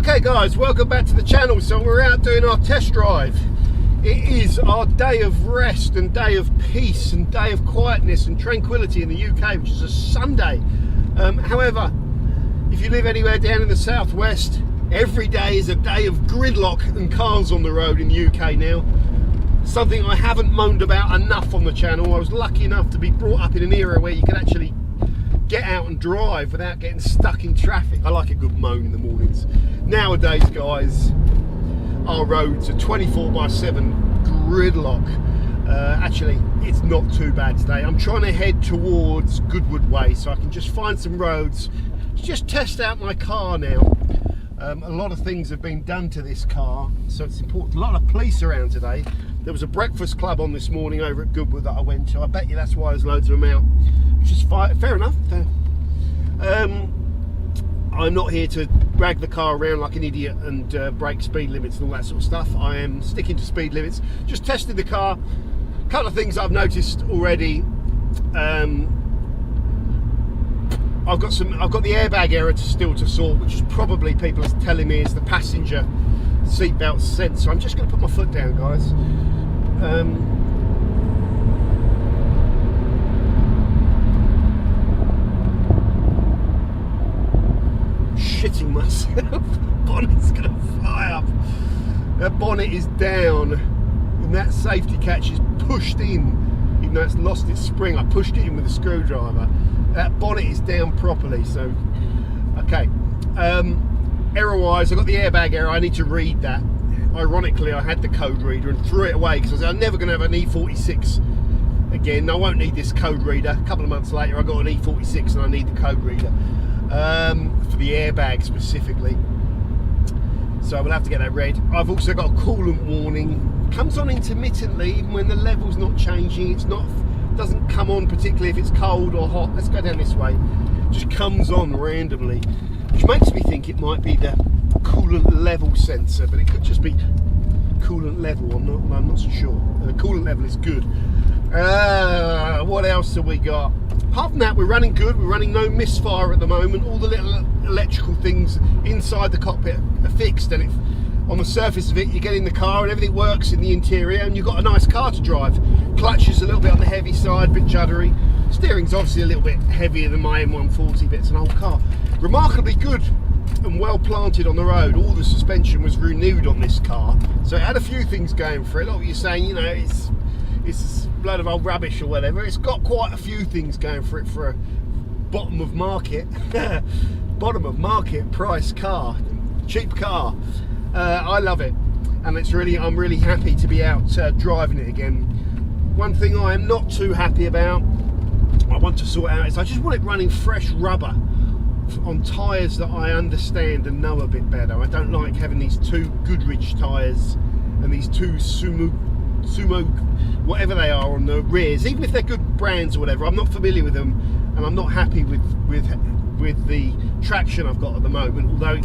Okay guys, welcome back to the channel. So we're out doing our test drive. It is our day of rest and day of peace and day of quietness and tranquility in the UK, which is a Sunday. However, if you live anywhere down in the southwest, every day is a day of gridlock and cars on the road in the UK now. Something I haven't moaned about enough on the channel. I was lucky enough to be brought up in an era where you could actually get out and drive without getting stuck in traffic. I like a good moan in the mornings. Nowadays, guys, our roads are 24/7 gridlock. Actually, it's not too bad today. I'm trying to head towards Goodwood Way so I can just find some roads, just test out my car now. A lot of things have been done to this car, so it's important. A lot of police around today. There was a breakfast club on this morning over at Goodwood that I went to. I bet you that's why there's loads of them out, which is fair enough. I'm not here to drag the car around like an idiot and break speed limits and all that sort of stuff. I am sticking to speed limits, just testing the car. A couple of things I've noticed already. I've got the airbag error still to sort, which is probably people are telling me is the passenger seatbelt sensor. I'm just going to put my foot down, guys. Shitting myself. Bonnet's going to fly up. That bonnet is down, and that safety catch is pushed in. Even though it's lost its spring, I pushed it in with a screwdriver. That bonnet is down properly. So, okay. Error-wise, I got the airbag error. I need to read that. Ironically, I had the code reader and threw it away because I was I'm never going to have an E46 again. I won't need this code reader. A couple of months later, I got an E46 and I need the code reader for the airbag specifically. So we'll have to get that read. I've also got a coolant warning. Comes on intermittently, even when the level's not changing. Doesn't come on particularly if it's cold or hot. Let's go down this way. Just comes on randomly, which makes me think it might be the coolant level sensor, but it could just be coolant level. I'm not so sure. The coolant level is good. What else have we got? Apart from that, we're running good. We're running no misfire at the moment. All the little electrical things inside the cockpit are fixed, and on the surface of it, you get in the car and everything works in the interior, and you've got a nice car to drive. Clutch is a little bit on the heavy side, a bit juddery. Steering's obviously a little bit heavier than my M140, but it's an old car. Remarkably good and well planted on the road. All the suspension was renewed on this car, so it had a few things going for it. Like you're saying, you know, it's a load of old rubbish or whatever. It's got quite a few things going for it for a bottom of market price car, cheap car. I love it, and I'm really happy to be out driving it again. One thing I am not too happy about, I want to sort out, is I just want it running fresh rubber on tyres that I understand and know a bit better. I don't like having these two Goodrich tyres and these two Sumo whatever they are on the rears, even if they're good brands or whatever. I'm not familiar with them, and I'm not happy with the traction I've got at the moment, although,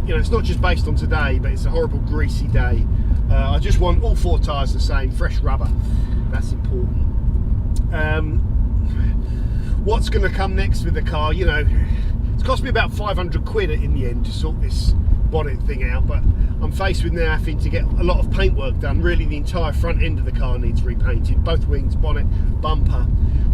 you know, it's not just based on today, but it's a horrible greasy day. I just want all four tyres the same, fresh rubber. That's important. What's going to come next with the car? You know, it's cost me about 500 quid in the end to sort this bonnet thing out, but I'm faced with now having to get a lot of paintwork done. Really, the entire front end of the car needs repainted, both wings, bonnet, bumper.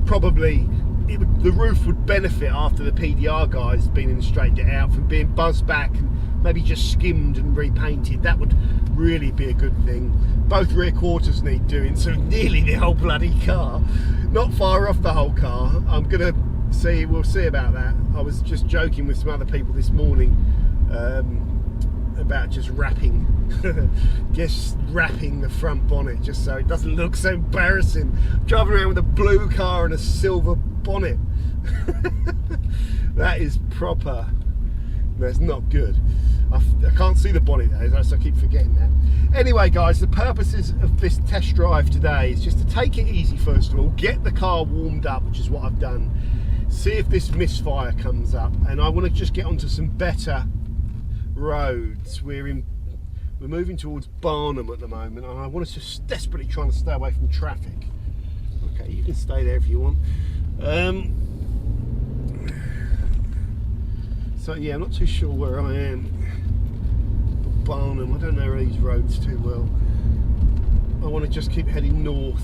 Probably the roof would benefit after the PDR guys been in and straightened it out, from being buzzed back and maybe just skimmed and repainted. That would really be a good thing. Both rear quarters need doing, so nearly the whole bloody car. Not far off the whole car. We'll see about that. I was just joking with some other people this morning about just wrapping the front bonnet just so it doesn't look so embarrassing. Driving around with a blue car and a silver bonnet. That is proper. That's not good. I can't see the bonnet though, so I keep forgetting that. Anyway guys, the purposes of this test drive today is just to take it easy first of all, get the car warmed up, which is what I've done, see if this misfire comes up, and I want to just get onto some better roads. We're moving towards Barnham at the moment, and I want to just desperately trying to stay away from traffic. Okay, you can stay there if you want. So yeah, I'm not too sure where I am. Barnum, I don't know these roads too well. I want to just keep heading north.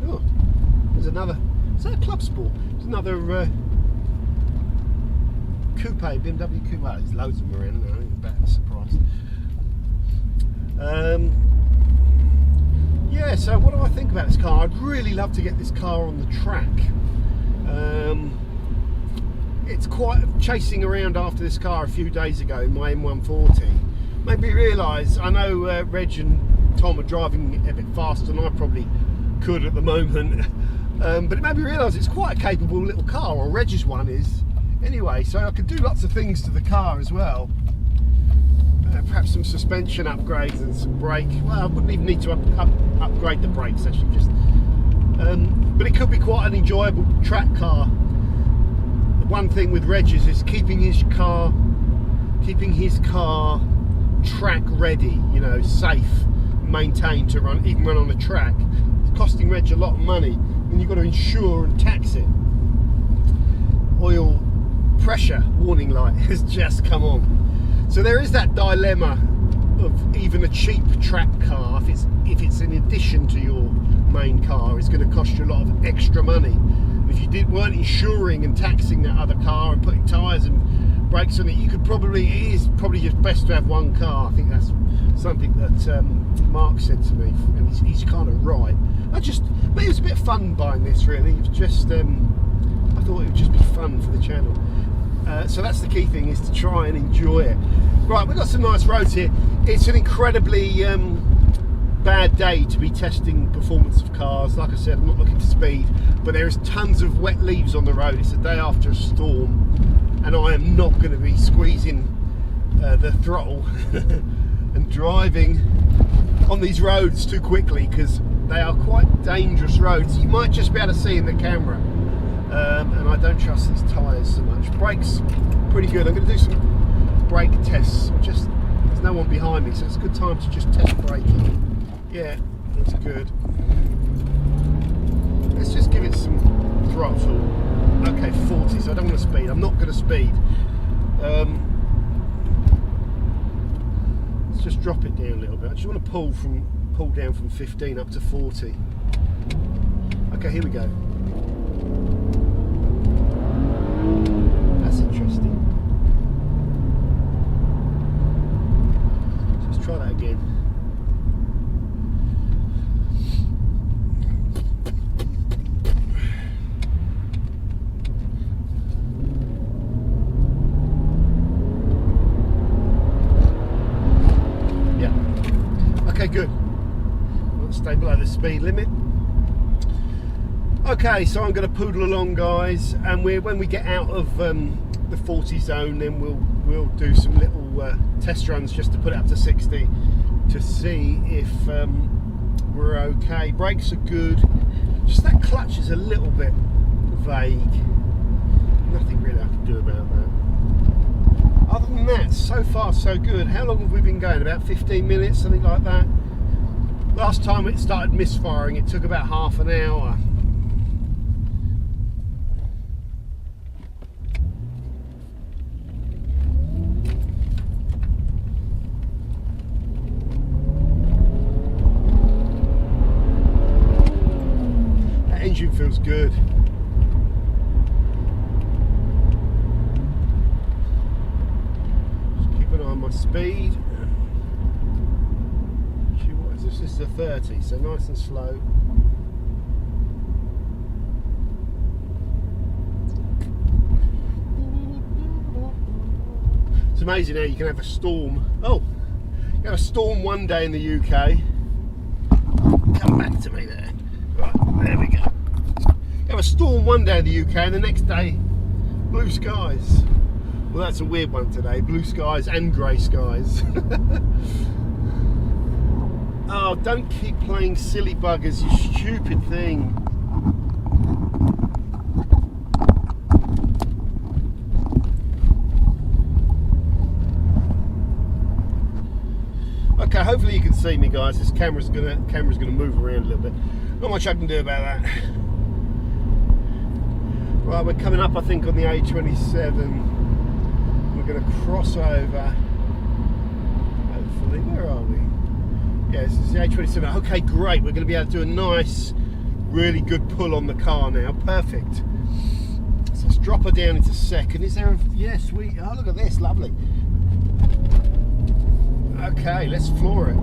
Oh, there's another, is that a Club Sport? There's another coupe, BMW coupe. Well, there's loads of them around, I ain't that surprised. Yeah, so what do I think about this car? I'd really love to get this car on the track. It's quite chasing around after this car a few days ago in my M140. Made me realise, I know Reg and Tom are driving a bit faster than I probably could at the moment, but it made me realise it's quite a capable little car, or Reg's one is. Anyway, so I could do lots of things to the car as well. Perhaps some suspension upgrades and some brake. Well, I wouldn't even need to upgrade the brakes actually, just. But it could be quite an enjoyable track car. The one thing with Reg's is keeping his car track ready, you know, safe, maintained to run, even run on the track. It's costing Reg a lot of money, and you've got to insure and tax it. Oil pressure warning light has just come on. So there is that dilemma of even a cheap track car, if it's in addition to your main car, it's going to cost you a lot of extra money. If you weren't insuring and taxing that other car and putting tyres and brakes on it, it is probably just best to have one car. I think that's something that Mark said to me, and he's kind of right. But it was a bit of fun buying this, really. It was just, I thought it would just be fun for the channel. So that's the key thing, is to try and enjoy it. Right, we've got some nice roads here. It's an incredibly bad day to be testing performance of cars. Like I said, I'm not looking to speed, but there is tons of wet leaves on the road. It's the day after a storm, and I am not going to be squeezing the throttle and driving on these roads too quickly, because they are quite dangerous roads. You might just be able to see in the camera. And I don't trust these tyres so much. Brakes, pretty good. I'm going to do some brake tests. There's no one behind me, so it's a good time to just test braking. Yeah, that's good. Let's just give it some throttle. Okay, 40, so I don't want to speed. I'm not going to speed. Let's just drop it down a little bit. I just want to pull down from 15 up to 40. Okay, here we go. That's interesting. Let's try that again. Yeah. Okay, good. Let's stay below the speed limit. Okay, so I'm going to poodle along, guys, and when we get out of the 40 zone, then we'll do some little test runs just to put it up to 60 to see if we're okay. Brakes are good, just that clutch is a little bit vague. Nothing really I can do about that. Other than that, so far so good. How long have we been going? About 15 minutes, something like that. Last time it started misfiring, it took about half an hour. Engine feels good. Just keep an eye on my speed. What is this? This is a 30, so nice and slow. It's amazing how you can have a storm. Oh, you have a storm one day in the UK. Come back to me there. Right, there we go. Have a storm one day in the UK and the next day blue skies. Well, that's a weird one today, blue skies and grey skies. Oh, don't keep playing silly buggers, you stupid thing. Okay, hopefully you can see me, guys. This camera's gonna move around a little bit. Not much I can do about that. Right, we're coming up, I think, on the A27. We're going to cross over. Hopefully, where are we? Yes, it's the A27. Okay, great. We're going to be able to do a nice, really good pull on the car now. Perfect. So let's drop her down into second. Is there a... Yes, we... Oh, look at this. Lovely. Okay, let's floor it.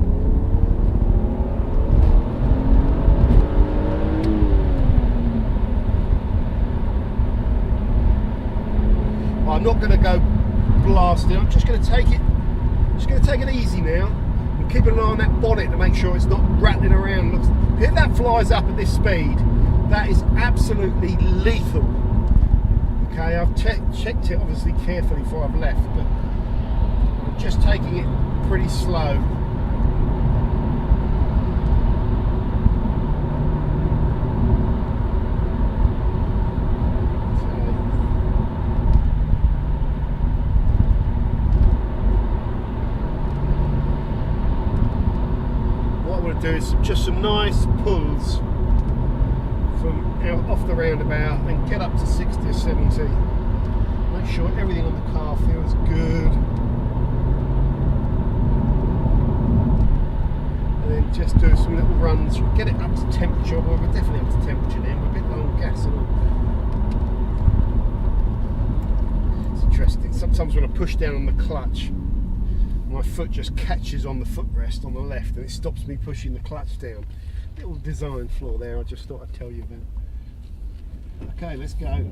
I'm not going to go blasting. I'm just going to take it. Just going to take it easy now. I'm keeping an eye on that bonnet to make sure it's not rattling around. If that flies up at this speed, that is absolutely lethal. Okay, I've checked it obviously carefully before I've left, but I'm just taking it pretty slow. Do is just some nice pulls from out off the roundabout and get up to 60 or 70. Make sure everything on the car feels good, and then just do some little runs, get it up to temperature. Well, we're definitely up to temperature now. We're a bit low on gas and all. It's interesting. Sometimes when I push down on the clutch, my foot just catches on the footrest on the left and it stops me pushing the clutch down. Little design flaw there, I just thought I'd tell you about. Okay, let's go.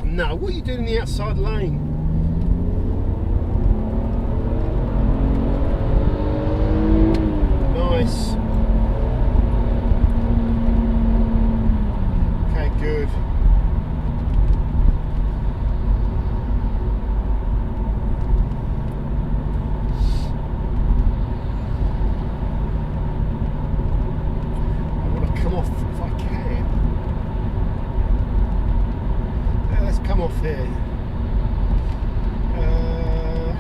No, what are you doing in the outside lane? Nice. Okay, good. I want to come off if I can. Come off here.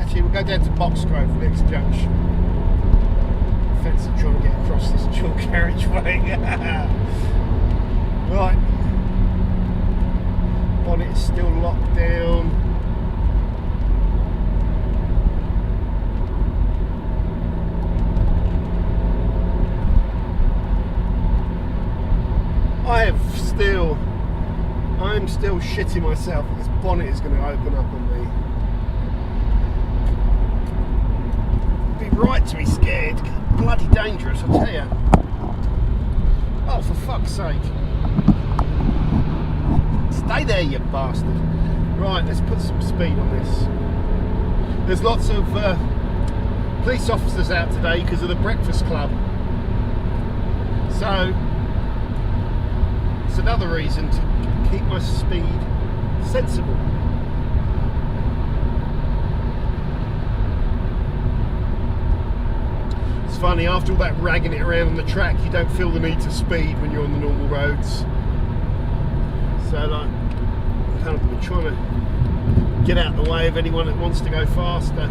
Actually, we'll go down to Boxgrove next junction. Fancy trying to get across this dual carriageway. Right. Bonnet is still locked down. I'm still shitting myself that this bonnet is going to open up on me. It'd be right to be scared. Bloody dangerous, I tell you. Oh, for fuck's sake. Stay there, you bastard. Right, let's put some speed on this. There's lots of police officers out today because of the Breakfast Club. So, it's another reason to keep my speed sensible. It's funny, after all that ragging it around on the track, you don't feel the need to speed when you're on the normal roads. So like, I'm kind of trying to get out of the way of anyone that wants to go faster.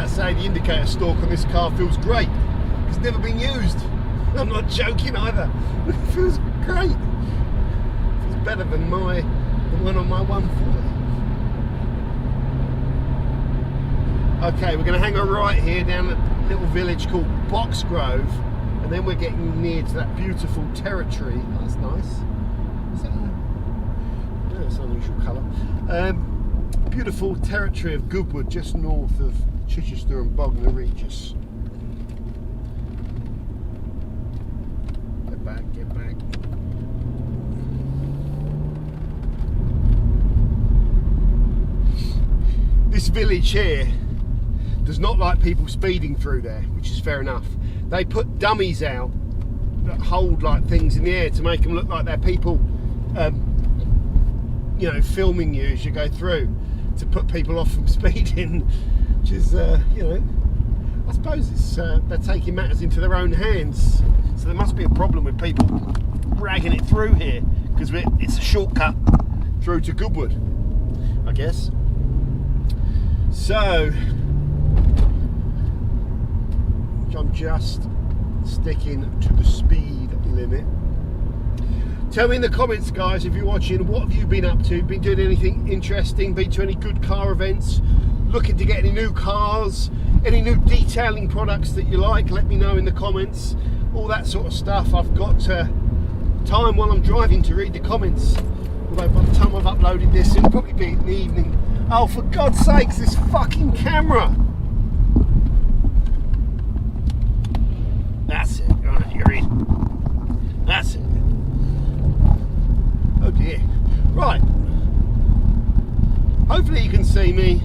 Say the indicator stalk on this car feels great. It's never been used. I'm not joking either. It feels great. It feels better than the one on my 140. Okay, we're going to hang a right here down a little village called Boxgrove, and then we're getting near to that beautiful territory. Oh, that's nice. Is that that's an unusual colour. Beautiful territory of Goodwood, just north of Chichester and Bognor Regis. village here does not like people speeding through there, which is fair enough. They put dummies out that hold like things in the air to make them look like they're people, you know, filming you as you go through, to put people off from speeding, which is, you know, I suppose it's they're taking matters into their own hands. So there must be a problem with people dragging it through here, because it's a shortcut through to Goodwood, I guess. So I'm just sticking to the speed limit. Tell me in the comments, guys, if you're watching, what have you been up to? Been doing anything interesting? Been to any good car events? Looking to get any new cars? Any new detailing products that you like? Let me know in the comments. All that sort of stuff. I've got time while I'm driving to read the comments. Although by the time I've uploaded this, it'll probably be in the evening. Oh, for God's sakes, this fucking camera! That's it. Right, you're in. That's it. Oh dear. Right. Hopefully you can see me.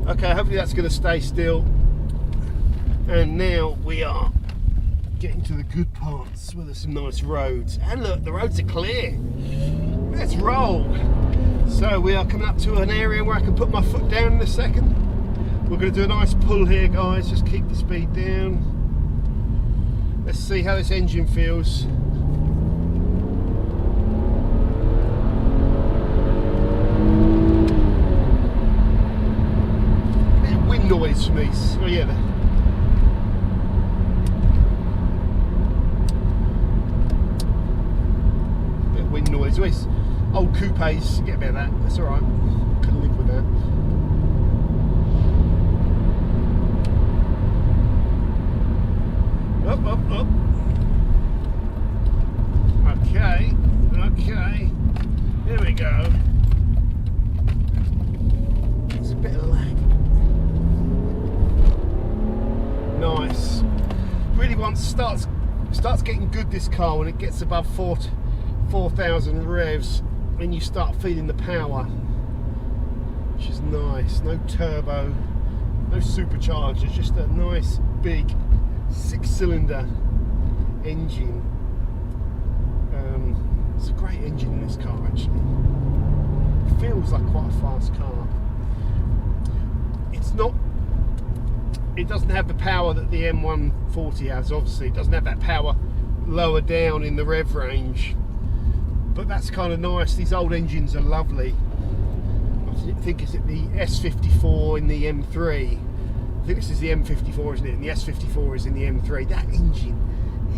Okay, hopefully that's going to stay still. And now we are getting to the good parts where there's some nice roads. And look, the roads are clear. Let's roll. So we are coming up to an area where I can put my foot down in a second. We're going to do a nice pull here, guys. Just keep the speed down. Let's see how this engine feels. A bit of wind noise for me. Oh yeah. Bit of wind noise. Always old coupes get a bit of that. That's all right. Can live with that. Up, up, up. Okay, okay. Here we go. There's a bit of lag. Nice. Really starts getting good, this car, when it gets above 4,000 revs, when you start feeling the power, which is nice. No turbo, no supercharger, just a nice big 6-cylinder engine. It's a great engine in this car, actually. It feels like quite a fast car. It's not. It doesn't have the power that the M140 has. Obviously, it doesn't have that power lower down in the rev range. But that's kind of nice. These old engines are lovely. I think it's at the S54 in the M3. I think this is the M54, isn't it? And the S54 is in the M3. That engine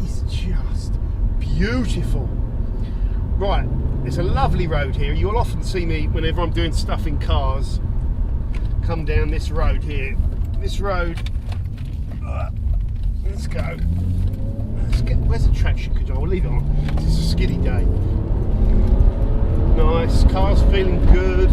is just beautiful. Right, it's a lovely road here. You'll often see me, whenever I'm doing stuff in cars, come down this road here. This road, let's go. Where's the traction control? We'll leave it on. This is a skiddy day. Nice, car's feeling good.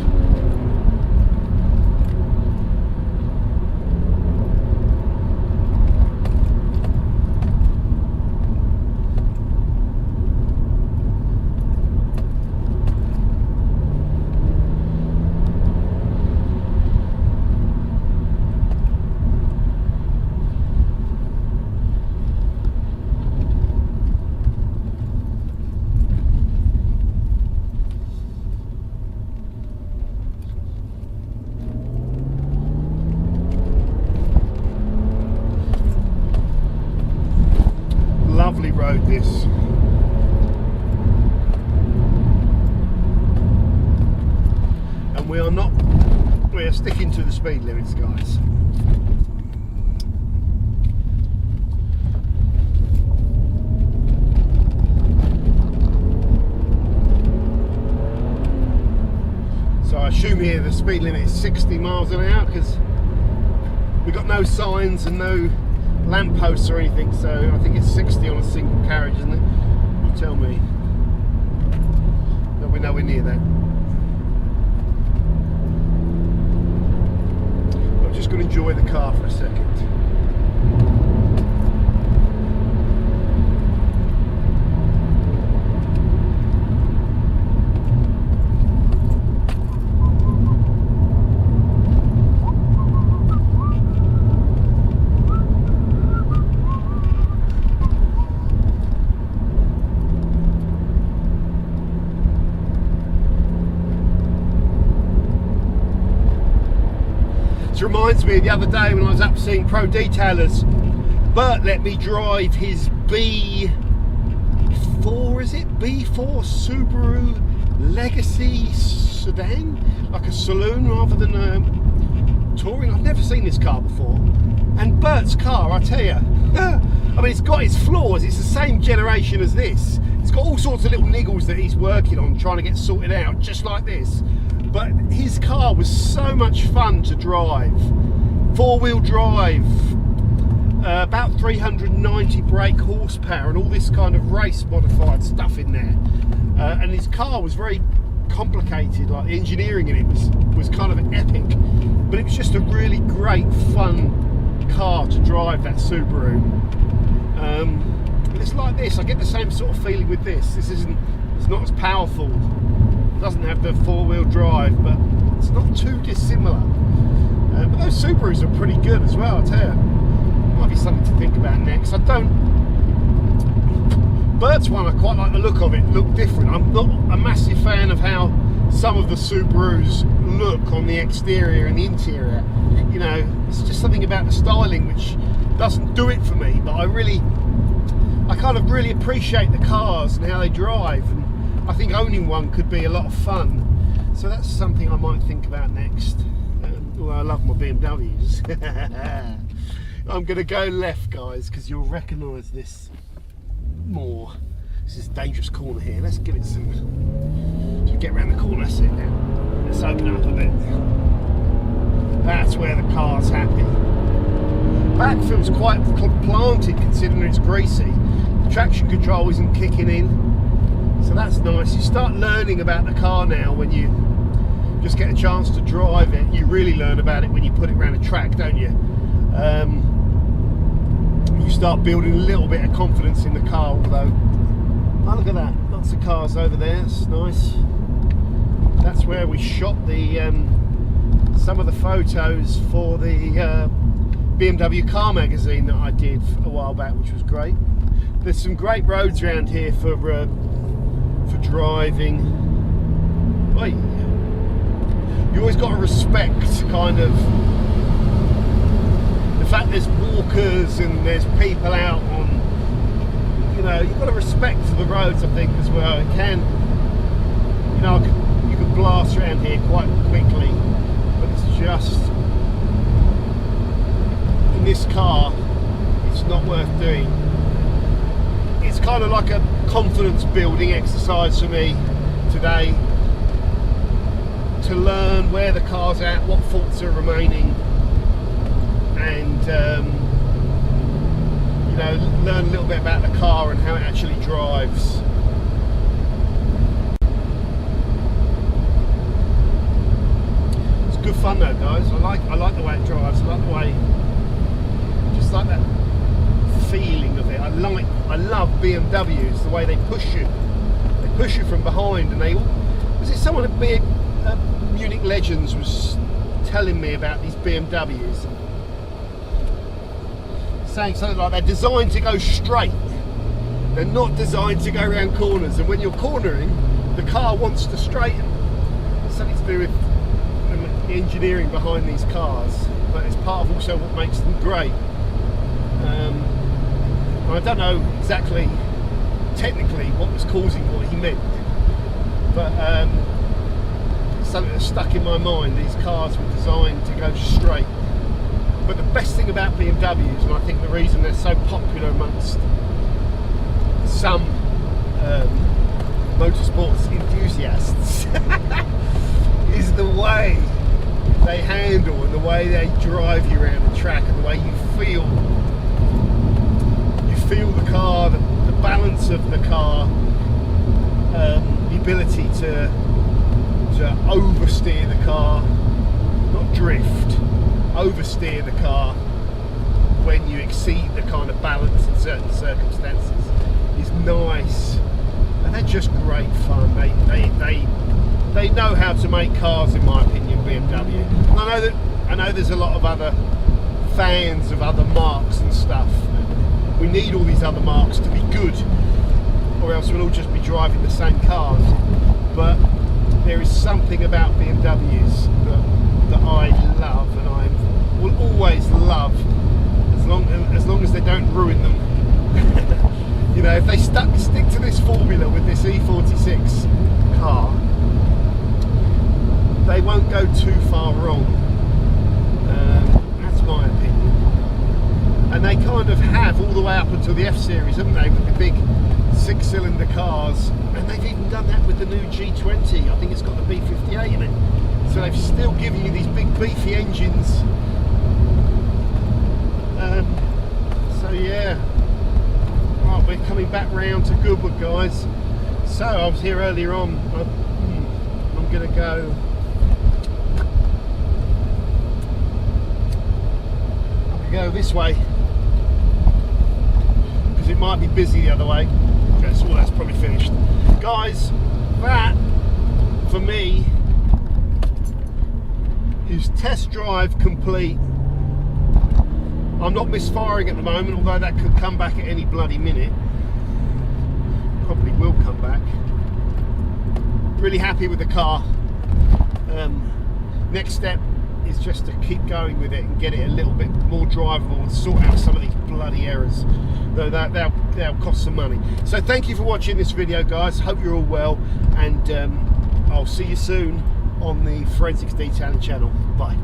Lovely road, this. And we are sticking to the speed limits, guys. So I assume here the speed limit is 60 miles an hour, because we've got no signs and no lampposts or anything, so I think it's 60 on a single carriage, isn't it? You tell me. No, we're nowhere near that. I'm just going to enjoy the car for a second. Which reminds me, the other day when I was up seeing pro detailers, Bert let me drive his B4, is it? B4 Subaru Legacy sedan, like a saloon rather than touring. I've never seen this car before. And Bert's car, I tell you, I mean, it's got its flaws. It's the same generation as this. It's got all sorts of little niggles that he's working on, trying to get sorted out, just like this. But his car was so much fun to drive. 4-wheel drive, about 390 brake horsepower, and all this kind of race modified stuff in there. And his car was very complicated, like the engineering in it was kind of epic. But it was just a really great, fun car to drive, that Subaru. It's like this. I get the same sort of feeling with this. It's not as powerful. It doesn't have the 4-wheel drive, but it's not too dissimilar. But those Subarus are pretty good as well, I tell you. Might be something to think about next. Bert's one, I quite like the look of it. Look different. I'm not a massive fan of how some of the Subarus look on the exterior and the interior. You know, it's just something about the styling which doesn't do it for me. But I kind of really appreciate the cars and how they drive, and I think owning one could be a lot of fun. So that's something I might think about next. Although I love my BMWs. I'm going to go left, guys, because you'll recognise this more. This is a dangerous corner here. Let's give it some. Just get around the corner. That's it now. Let's open up a bit. That's where the car's happy. Back feels quite planted considering it's greasy. The traction control isn't kicking in, so that's nice. You start learning about the car now when you just get a chance to drive it. You really learn about it when you put it around a track, don't you? You start building a little bit of confidence in the car, although, oh, look at that, lots of cars over there. It's nice. That's where we shot the some of the photos for the BMW car magazine that I did a while back, which was great. There's some great roads around here for driving. Oi. You always got to respect kind of the fact there's walkers and there's people out on, you know, you've got to respect the roads, I think, as well. It can, you know, you can blast around here quite quickly, but it's just, in this car, it's not worth doing. It's kind of like a confidence building exercise for me today, to learn where the car's at, what faults are remaining, and you know, learn a little bit about the car and how it actually drives. It's good fun though, guys. I like the way it drives. I like the way, just like that feeling of it. I love BMWs, the way they push you. They push you from behind, and was it someone at Munich Legends was telling me about these BMWs, saying something like they're designed to go straight. They're not designed to go around corners, and when you're cornering, the car wants to straighten. It's something to do with the engineering behind these cars, but it's part of also what makes them great. I don't know exactly technically what was causing what he meant, but something that stuck in my mind. These cars were designed to go straight. But the best thing about BMWs, and I think the reason they're so popular amongst some motorsports enthusiasts is the way they handle and the way they drive you around the track, and the way you feel the car, the balance of the car, the ability to oversteer the car, not drift, oversteer the car when you exceed the kind of balance in certain circumstances is nice, and they're just great fun. They know how to make cars, in my opinion, BMW. And I know there's a lot of other fans of other marques and stuff. We need all these other marques to be good, or else we'll all just be driving the same cars. But there is something about BMWs that I love, and I'm will always love, as long as they don't ruin them. You know, if they stick to this formula with this E46 car, they won't go too far wrong. That's my opinion. And they kind of have all the way up until the F series, haven't they, with the big 6-cylinder cars, and they've even done that with the new G20. I think it's got the B58 in it. So they've still given you these big beefy engines. So yeah, right, we're coming back round to Goodwood, guys. So I was here earlier on. I'm gonna go. Go this way because it might be busy the other way. Okay, so that's probably finished, guys. That for me is test drive complete. I'm not misfiring at the moment, although that could come back at any bloody minute. Probably will come back. Really happy with the car. Next step is just to keep going with it and get it a little bit more drivable and sort out some of these bloody errors. Though they'll cost some money. So thank you for watching this video, guys. Hope you're all well, and I'll see you soon on the Forensics Detailing channel. Bye.